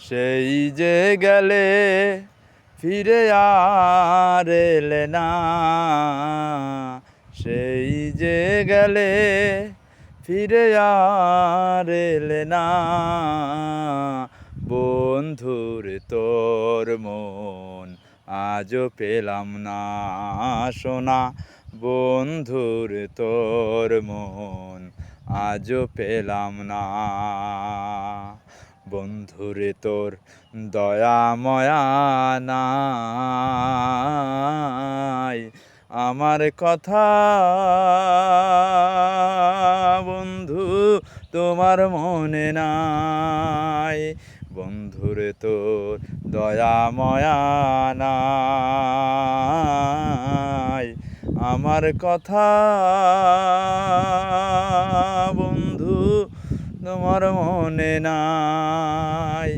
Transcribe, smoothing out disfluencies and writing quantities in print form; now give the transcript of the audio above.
সেই যে গেলে ফিরে আর এলে না, সেই যে গেলে ফিরে আর এলে না। বন্ধুরে তোর মন আজও পেলাম না শোনা, বন্ধুরে তোর মন আজও পেলাম না। বন্ধুরে তোর দয়া ময়া নাই, আমার কথা বন্ধু তোমার মনে নাই। বন্ধুরে তোর দয়া ময়া নাই, আমার কথা বন্ধু তোমার মনে নাই।